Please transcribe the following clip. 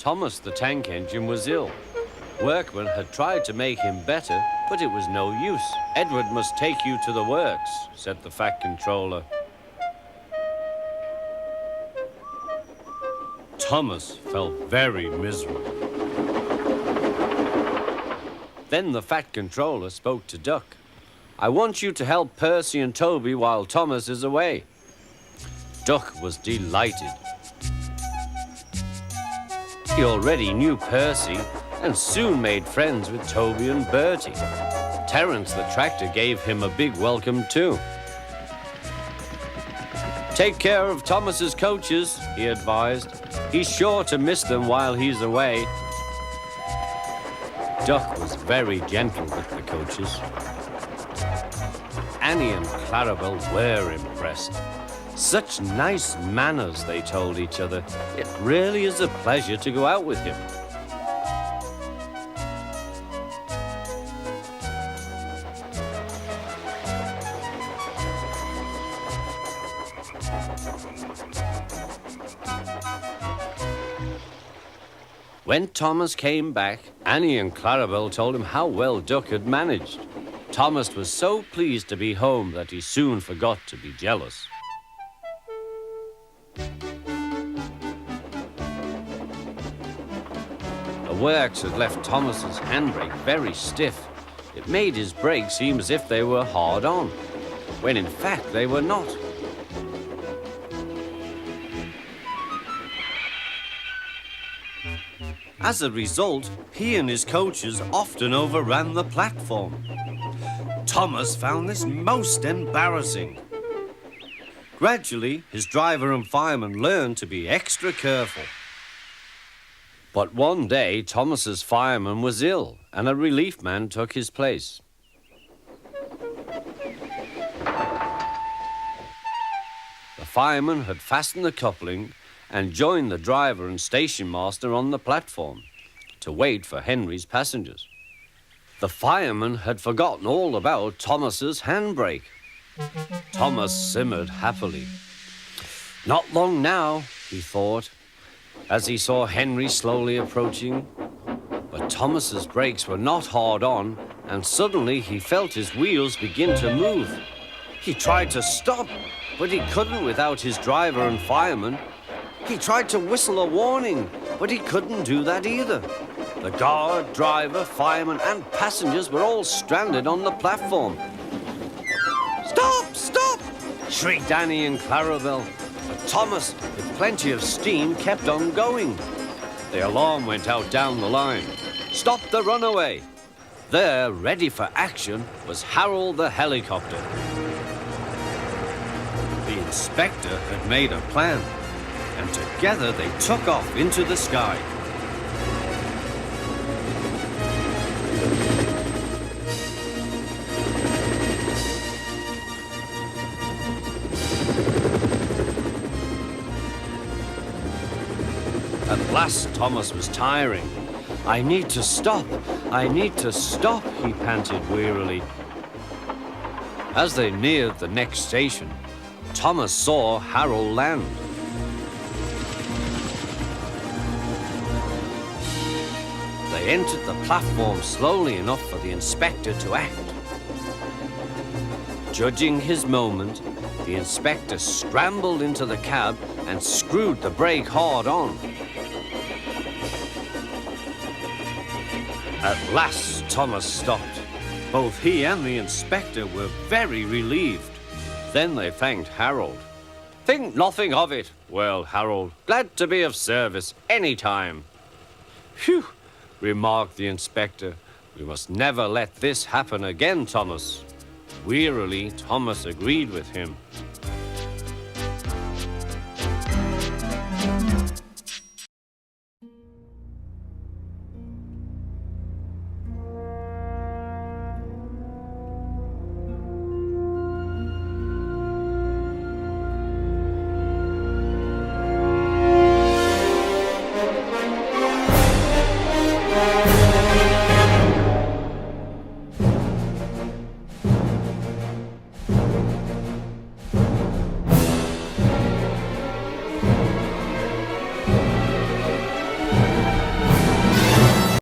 Thomas the tank engine was ill. Workmen had tried to make him better, but it was no use. Edward must take you to the works, said the Fat Controller. Thomas felt very miserable. Then the Fat Controller spoke to Duck. I want you to help Percy and Toby while Thomas is away. Duck was delighted. He already knew Percy and soon made friends with Toby and Bertie. Terence the tractor gave him a big welcome too. Take care of Thomas's coaches, he advised. He's sure to miss them while he's away. Duck was very gentle with the coaches. Annie and Clarabelle were impressed. Such nice manners, they told each other. It really is a pleasure to go out with him. When Thomas came back, Annie and Clarabelle told him how well Duck had managed. Thomas was so pleased to be home that he soon forgot to be jealous. The works had left Thomas's handbrake very stiff. It made his brakes seem as if they were hard on, when in fact they were not. As a result, he and his coaches often overran the platform. Thomas found this most embarrassing. Gradually, his driver and fireman learned to be extra careful. But one day, Thomas's fireman was ill, and a relief man took his place. The fireman had fastened the coupling and joined the driver and station master on the platform to wait for Henry's passengers. The fireman had forgotten all about Thomas's handbrake. Thomas simmered happily. Not long now, he thought, as he saw Henry slowly approaching. But Thomas's brakes were not hard on, and suddenly he felt his wheels begin to move. He tried to stop, but he couldn't without his driver and fireman. He tried to whistle a warning, but he couldn't do that either. The guard, driver, fireman, and passengers were all stranded on the platform. Stop! Stop! Shrieked Annie and Clarabelle. But Thomas, with plenty of steam, kept on going. The alarm went out down the line. Stop the runaway! There, ready for action, was Harold the helicopter. The inspector had made a plan, and together they took off into the sky. At last, Thomas was tiring. I need to stop, he panted wearily. As they neared the next station, Thomas saw Harold land. They entered the platform slowly enough for the inspector to act. Judging his moment, the inspector scrambled into the cab and screwed the brake hard on. At last, Thomas stopped. Both he and the inspector were very relieved. Then they thanked Harold. Think nothing of it. Well, Harold, glad to be of service any time. Phew, remarked the inspector. We must never let this happen again, Thomas. Wearily, Thomas agreed with him.